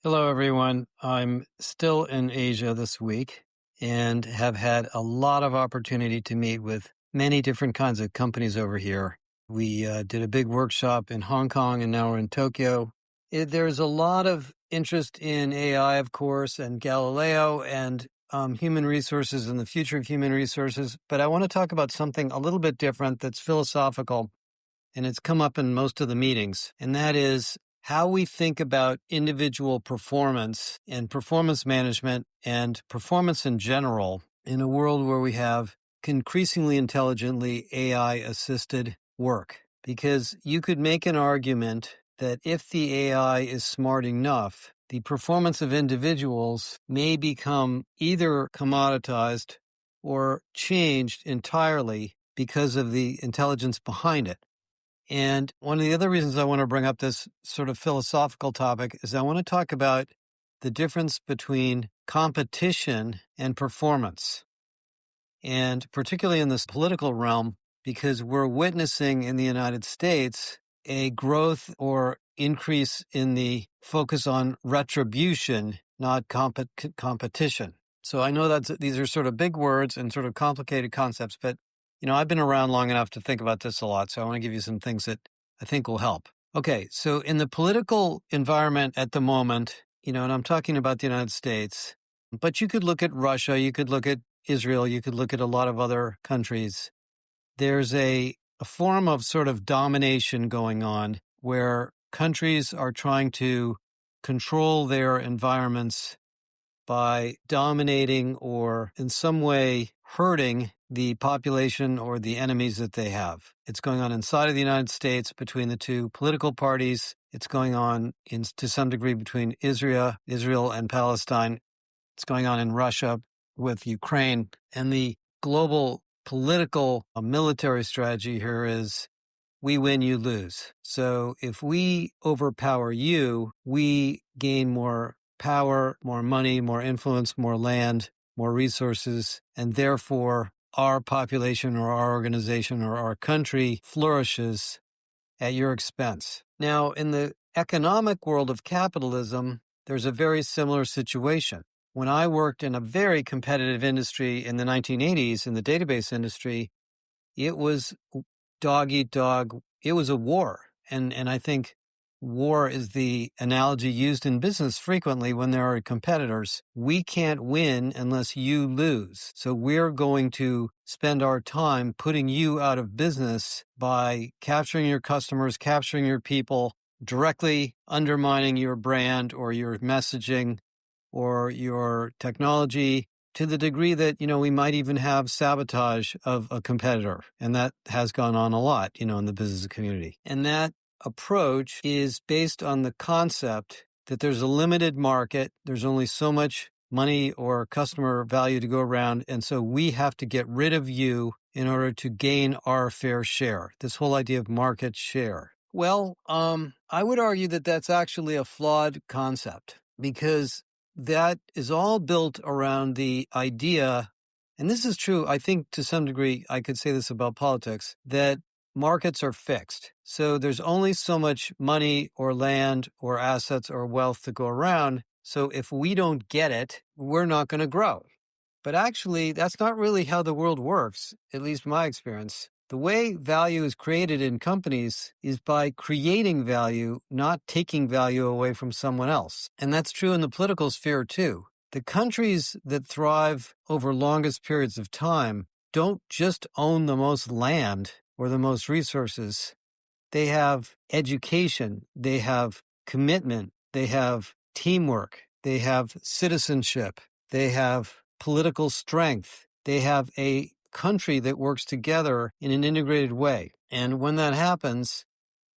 Hello, everyone. I'm still in Asia this week and have had a lot of opportunity to meet with many different kinds of companies over here. We did a big workshop in Hong Kong and now we're in Tokyo. There's a lot of interest in AI, of course, and Galileo and human resources and the future of human resources. But I want to talk about something a little bit different that's philosophical, and it's come up in most of the meetings, and that is how we think about individual performance and performance management and performance in general in a world where we have increasingly intelligently AI-assisted work. Because you could make an argument that if the AI is smart enough, the performance of individuals may become either commoditized or changed entirely because of the intelligence behind it. And one of the other reasons I want to bring up this sort of philosophical topic is I want to talk about the difference between competition and performance. And particularly in this political realm, because we're witnessing in the United States a growth or increase in the focus on retribution, not competition. So I know that these are sort of big words and sort of complicated concepts, but I've been around long enough to think about this a lot, so I want to give you some things that I think will help. Okay, so in the political environment at the moment, and I'm talking about the United States, but you could look at Russia, you could look at Israel, you could look at a lot of other countries. There's a form of sort of domination going on where countries are trying to control their environments by dominating or in some way hurting the population or the enemies that they have. It's going on inside of the United States between the two political parties. It's going on to some degree between Israel and Palestine. It's going on in Russia with Ukraine. And the global political military strategy here is we win, you lose. So if we overpower you, we gain more power, more money, more influence, more land, more resources, and therefore our population or our organization or our country flourishes at your expense. Now, in the economic world of capitalism, there's a very similar situation. When I worked in a very competitive industry in the 1980s, in the database industry, it was dog eat dog. It was a war. And I think war is the analogy used in business frequently when there are competitors. We can't win unless you lose. So we're going to spend our time putting you out of business by capturing your customers, capturing your people, directly undermining your brand or your messaging or your technology, to the degree that, we might even have sabotage of a competitor. And that has gone on a lot, in the business community. And that approach is based on the concept that there's a limited market. There's only so much money or customer value to go around. And so we have to get rid of you in order to gain our fair share. This whole idea of market share. Well, I would argue that that's actually a flawed concept, because that is all built around the idea, and this is true, I think to some degree, I could say this about politics, that markets are fixed. So there's only so much money or land or assets or wealth to go around. So if we don't get it, we're not going to grow. But actually, that's not really how the world works, at least my experience. The way value is created in companies is by creating value, not taking value away from someone else. And that's true in the political sphere too. The countries that thrive over longest periods of time don't just own the most land or the most resources. They have education, they have commitment, they have teamwork, they have citizenship, they have political strength, they have a country that works together in an integrated way. And when that happens,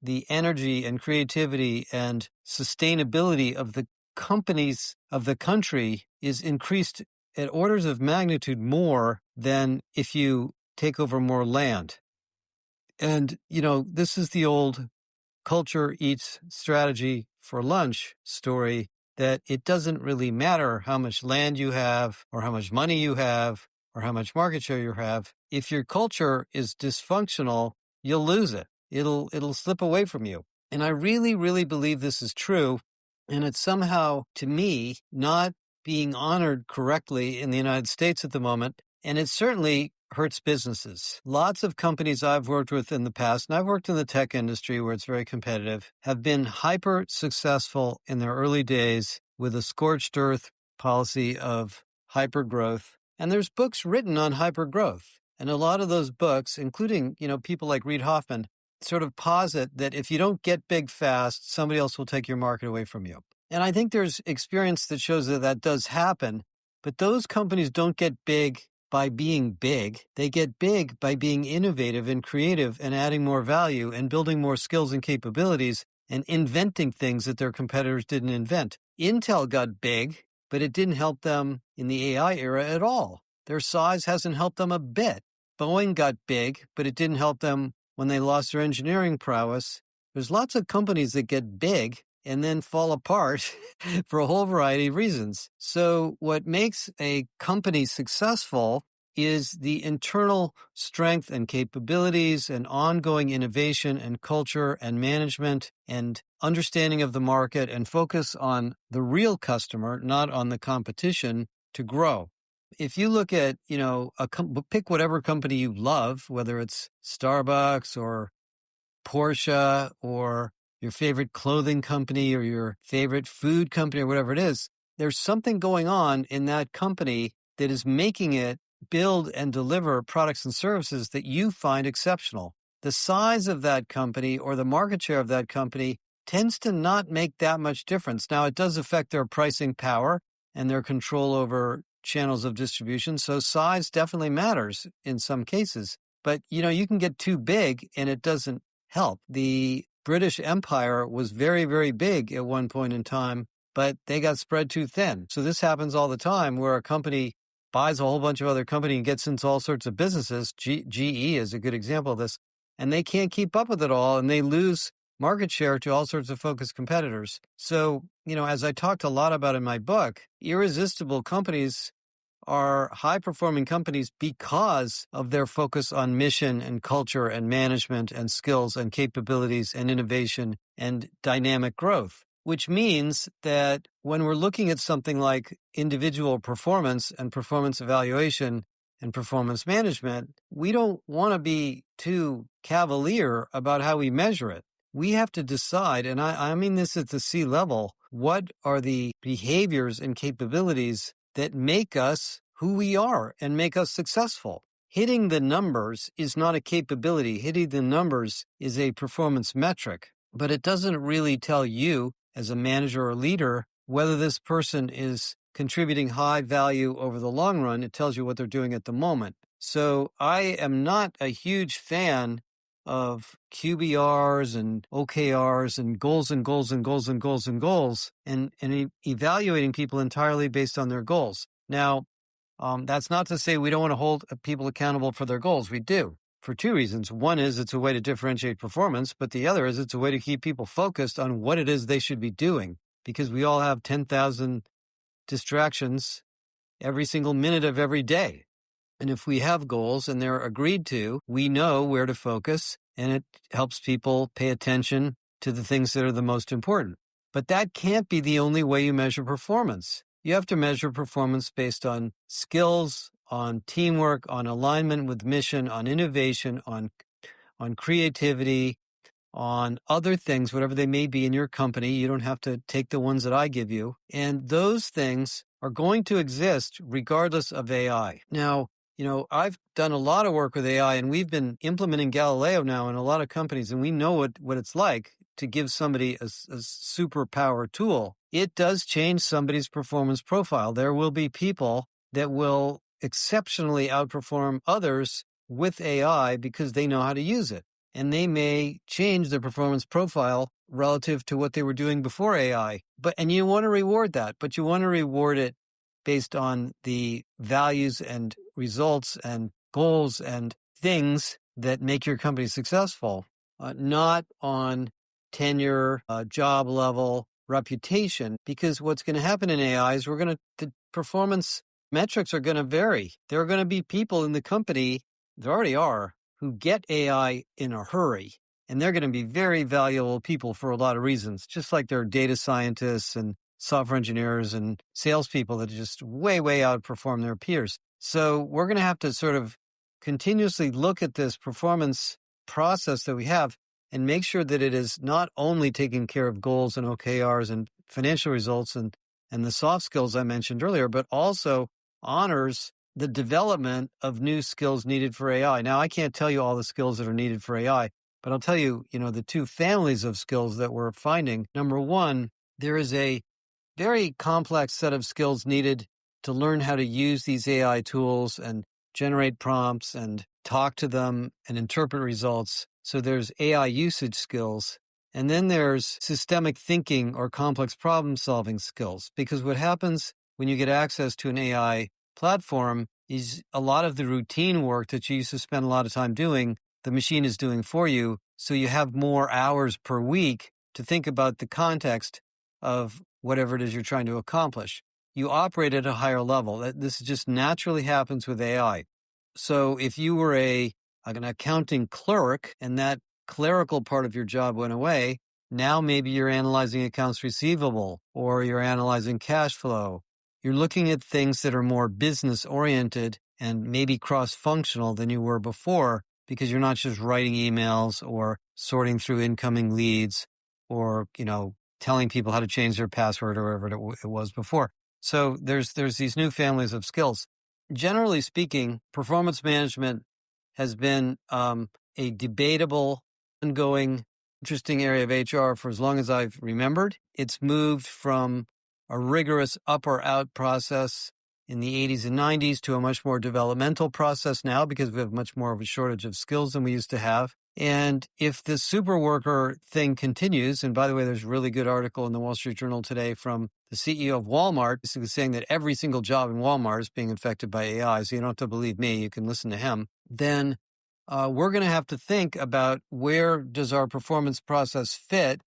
the energy and creativity and sustainability of the companies of the country is increased at orders of magnitude more than if you take over more land. And, this is the old culture eats strategy for lunch story, that it doesn't really matter how much land you have or how much money you have or how much market share you have. If your culture is dysfunctional, you'll lose it. It'll slip away from you. And I really, really believe this is true. And it's somehow, to me, not being honored correctly in the United States at the moment. And it certainly hurts businesses. Lots of companies I've worked with in the past, and I've worked in the tech industry where it's very competitive, have been hyper successful in their early days with a scorched earth policy of hyper growth. And there's books written on hyper growth. And a lot of those books, including, people like Reid Hoffman, sort of posit that if you don't get big fast, somebody else will take your market away from you. And I think there's experience that shows that that does happen, but those companies don't get big by being big. They get big by being innovative and creative and adding more value and building more skills and capabilities and inventing things that their competitors didn't invent. Intel got big, but it didn't help them in the AI era at all. Their size hasn't helped them a bit. Boeing got big, but it didn't help them when they lost their engineering prowess. There's lots of companies that get big and then fall apart for a whole variety of reasons. So what makes a company successful is the internal strength and capabilities and ongoing innovation and culture and management and understanding of the market and focus on the real customer, not on the competition, to grow. If you look at, pick whatever company you love, whether it's Starbucks or Porsche or your favorite clothing company or your favorite food company or whatever it is, there's something going on in that company that is making it build and deliver products and services that you find exceptional. The size of that company or the market share of that company tends to not make that much difference. Now, it does affect their pricing power and their control over channels of distribution. So size definitely matters in some cases. But, you can get too big and it doesn't help. The British Empire was very, very big at one point in time, but they got spread too thin. So this happens all the time where a company buys a whole bunch of other companies and gets into all sorts of businesses. GE is a good example of this. And they can't keep up with it all and they lose market share to all sorts of focused competitors. So, as I talked a lot about in my book, irresistible companies are high-performing companies because of their focus on mission and culture and management and skills and capabilities and innovation and dynamic growth, which means that when we're looking at something like individual performance and performance evaluation and performance management, we don't want to be too cavalier about how we measure it. We have to decide, and I mean this at the C level, what are the behaviors and capabilities that make us who we are and make us successful. Hitting the numbers is not a capability. Hitting the numbers is a performance metric, but it doesn't really tell you as a manager or leader whether this person is contributing high value over the long run. It tells you what they're doing at the moment. So I am not a huge fan of QBRs and OKRs and goals and goals and goals and goals and goals and evaluating people entirely based on their goals. Now, that's not to say we don't want to hold people accountable for their goals. We do for two reasons. One is it's a way to differentiate performance, but the other is it's a way to keep people focused on what it is they should be doing because we all have 10,000 distractions every single minute of every day. And if we have goals and they're agreed to, we know where to focus and it helps people pay attention to the things that are the most important. But that can't be the only way you measure performance. You have to measure performance based on skills, on teamwork, on alignment with mission, on innovation, on creativity, on other things, whatever they may be in your company. You don't have to take the ones that I give you. And those things are going to exist regardless of AI. Now, I've done a lot of work with AI and we've been implementing Galileo now in a lot of companies and we know what it's like to give somebody a superpower tool. It does change somebody's performance profile. There will be people that will exceptionally outperform others with AI because they know how to use it. And they may change their performance profile relative to what they were doing before AI. And you want to reward that, but you want to reward it based on the values and results and goals and things that make your company successful, not on tenure, job level, reputation, because what's going to happen in AI is the performance metrics are going to vary. There are going to be people in the company, there already are, who get AI in a hurry And they're going to be very valuable people for a lot of reasons, just like there are data scientists and software engineers and salespeople that just way, way outperform their peers. So we're going to have to sort of continuously look at this performance process that we have and make sure that it is not only taking care of goals and OKRs and financial results and the soft skills I mentioned earlier, but also honors the development of new skills needed for AI. Now, I can't tell you all the skills that are needed for AI, but I'll tell you, the two families of skills that we're finding. Number one, there is a very complex set of skills needed to learn how to use these AI tools and generate prompts and talk to them and interpret results. So there's AI usage skills. And then there's systemic thinking or complex problem solving skills. Because what happens when you get access to an AI platform is a lot of the routine work that you used to spend a lot of time doing, the machine is doing for you. So you have more hours per week to think about the context of whatever it is you're trying to accomplish. You operate at a higher level. This just naturally happens with AI. So if you were an accounting clerk and that clerical part of your job went away, now maybe you're analyzing accounts receivable or you're analyzing cash flow. You're looking at things that are more business oriented and maybe cross-functional than you were before, because you're not just writing emails or sorting through incoming leads or, telling people how to change their password or whatever it was before. So there's these new families of skills. Generally speaking, performance management has been a debatable, ongoing, interesting area of HR for as long as I've remembered. It's moved from a rigorous up or out process in the 80s and 90s to a much more developmental process now, because we have much more of a shortage of skills than we used to have. And if the super worker thing continues, and by the way, there's a really good article in the Wall Street Journal today from the CEO of Walmart, basically saying that every single job in Walmart is being affected by AI. So you don't have to believe me. You can listen to him. Then we're going to have to think about, where does our performance process fit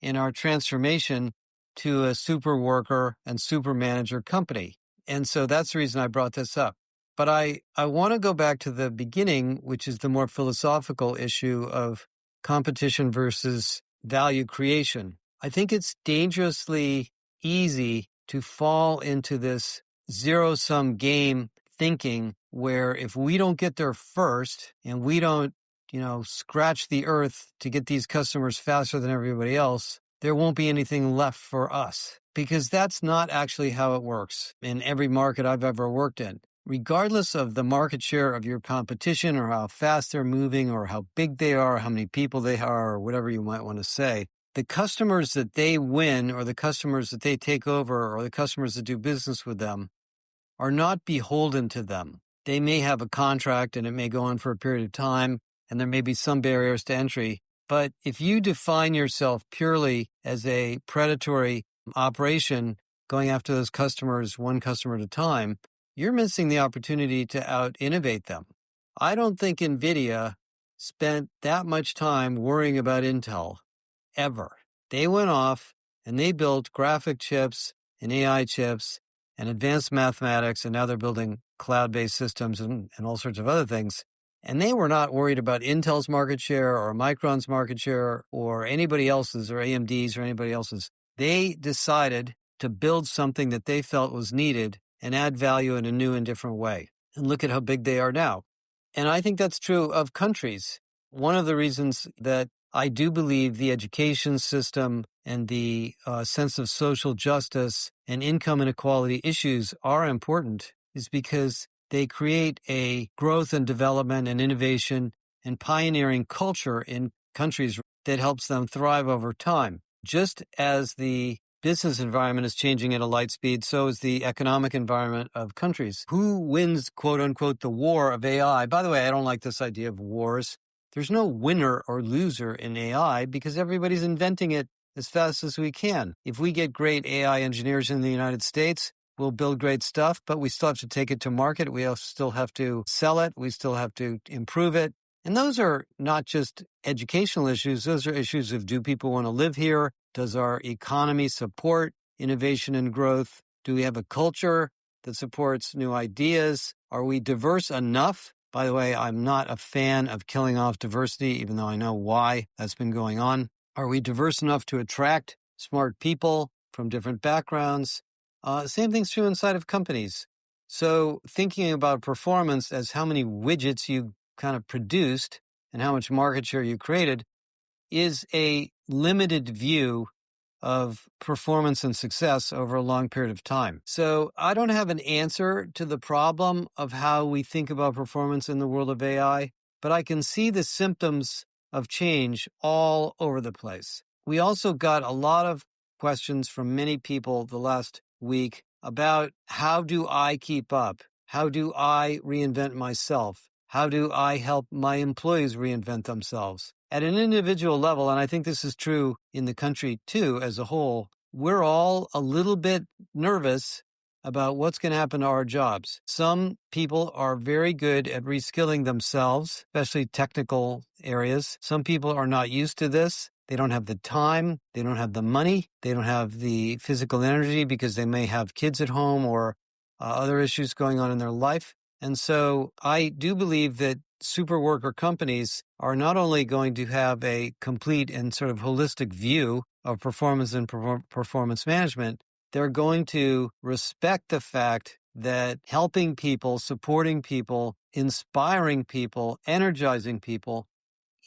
in our transformation to a super worker and super manager company. And so that's the reason I brought this up. But I want to go back to the beginning, which is the more philosophical issue of competition versus value creation. I think it's dangerously easy to fall into this zero-sum game thinking, where if we don't get there first and we don't, scratch the earth to get these customers faster than everybody else, there won't be anything left for us. Because that's not actually how it works in every market I've ever worked in. Regardless of the market share of your competition or how fast they're moving or how big they are, how many people they are, or whatever you might want to say, the customers that they win or the customers that they take over or the customers that do business with them are not beholden to them. They may have a contract and it may go on for a period of time, and there may be some barriers to entry. But if you define yourself purely as a predatory operation going after those customers one customer at a time, you're missing the opportunity to out-innovate them. I don't think NVIDIA spent that much time worrying about Intel, ever. They went off and they built graphic chips and AI chips and advanced mathematics, and now they're building cloud-based systems and all sorts of other things. And they were not worried about Intel's market share or Micron's market share or anybody else's or AMD's or anybody else's. They decided to build something that they felt was needed and add value in a new and different way. And look at how big they are now. And I think that's true of countries. One of the reasons that I do believe the education system and the sense of social justice and income inequality issues are important is because they create a growth and development and innovation and pioneering culture in countries that helps them thrive over time. Just as the business environment is changing at a light speed, so is the economic environment of countries. Who wins, quote unquote, the war of AI? By the way, I don't like this idea of wars. There's no winner or loser in AI because everybody's inventing it as fast as we can. If we get great AI engineers in the United States, we'll build great stuff, but we still have to take it to market. We still have to sell it. We still have to improve it. And those are not just educational issues. Those are issues of, do people want to live here? Does our economy support innovation and growth? Do we have a culture that supports new ideas? Are we diverse enough By the way, I'm not a fan of killing off diversity, even though I know why that's been going on. Are we diverse enough to attract smart people from different backgrounds? Same thing's true inside of companies. So thinking about performance as how many widgets you kind of produced and how much market share you created is a limited view of performance and success over a long period of time. So I don't have an answer to the problem of how we think about performance in the world of AI, but I can see the symptoms of change all over the place. We also got a lot of questions from many people the last week about how do I keep up? How do I reinvent myself? How do I help my employees reinvent themselves? At an individual level, and I think this is true in the country too as a whole, we're all a little bit nervous about what's going to happen to our jobs. Some people are very good at reskilling themselves, especially technical areas. Some people are not used to this. They don't have the time. They don't have the money. They don't have the physical energy because they may have kids at home or other issues going on in their life. And so I do believe that super worker companies are not only going to have a complete and sort of holistic view of performance and performance management, they're going to respect the fact that helping people, supporting people, inspiring people, energizing people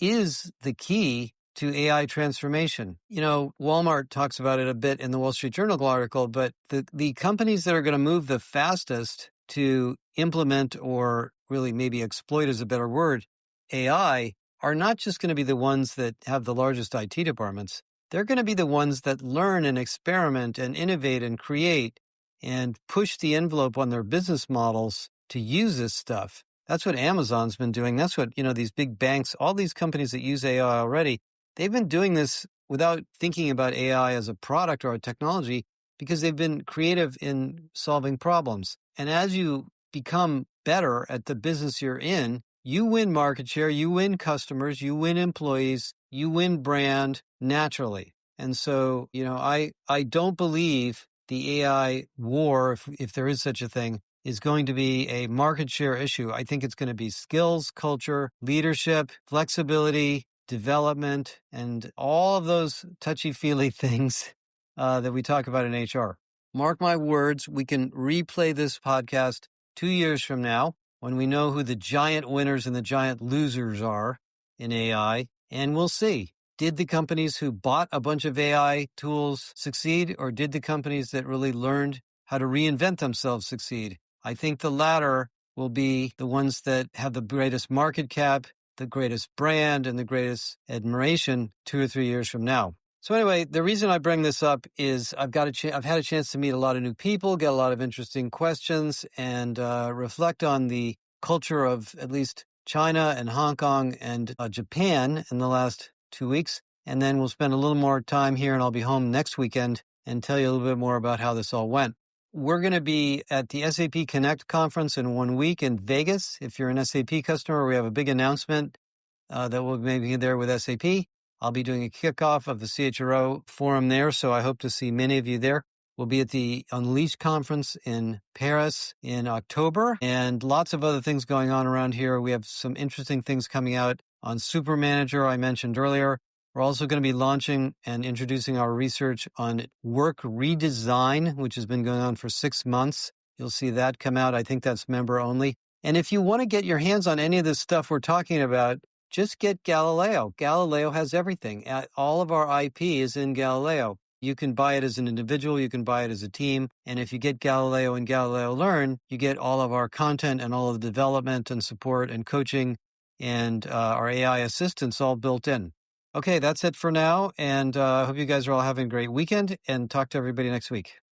is the key to AI transformation. You know, Walmart talks about it a bit in the Wall Street Journal article, but the companies that are going to move the fastest to implement or really maybe exploit is a better word, AI, are not just going to be the ones that have the largest IT departments. They're going to be the ones that learn and experiment and innovate and create and push the envelope on their business models to use this stuff. That's what Amazon's been doing. That's what, these big banks, all these companies that use AI already, they've been doing this without thinking about AI as a product or a technology because they've been creative in solving problems. And as you become better at the business you're in, you win market share, you win customers, you win employees, you win brand naturally. And so, I don't believe the AI war, if there is such a thing, is going to be a market share issue. I think it's going to be skills, culture, leadership, flexibility, development, and all of those touchy-feely things that we talk about in HR. Mark my words, we can replay this podcast 2 years from now when we know who the giant winners and the giant losers are in AI, and we'll see. Did the companies who bought a bunch of AI tools succeed, or did the companies that really learned how to reinvent themselves succeed? I think the latter will be the ones that have the greatest market cap, the greatest brand, and the greatest admiration 2 or 3 years from now. So anyway, the reason I bring this up is I've had a chance to meet a lot of new people, get a lot of interesting questions, and reflect on the culture of at least China and Hong Kong and Japan in the last 2 weeks. And then we'll spend a little more time here, and I'll be home next weekend and tell you a little bit more about how this all went. We're going to be at the SAP Connect conference in 1 week in Vegas. If you're an SAP customer, we have a big announcement that we'll maybe be there with SAP. I'll be doing a kickoff of the CHRO forum there, so I hope to see many of you there. We'll be at the Unleash conference in Paris in October, and lots of other things going on around here. We have some interesting things coming out on Super Manager I mentioned earlier. We're also going to be launching and introducing our research on work redesign, which has been going on for 6 months. You'll see that come out. I think that's member only. And if you want to get your hands on any of this stuff we're talking about, just get Galileo. Galileo has everything. All of our IP is in Galileo. You can buy it as an individual. You can buy it as a team. And if you get Galileo and Galileo Learn, you get all of our content and all of the development and support and coaching and our AI assistants all built in. Okay, that's it for now. And I hope you guys are all having a great weekend, and talk to everybody next week.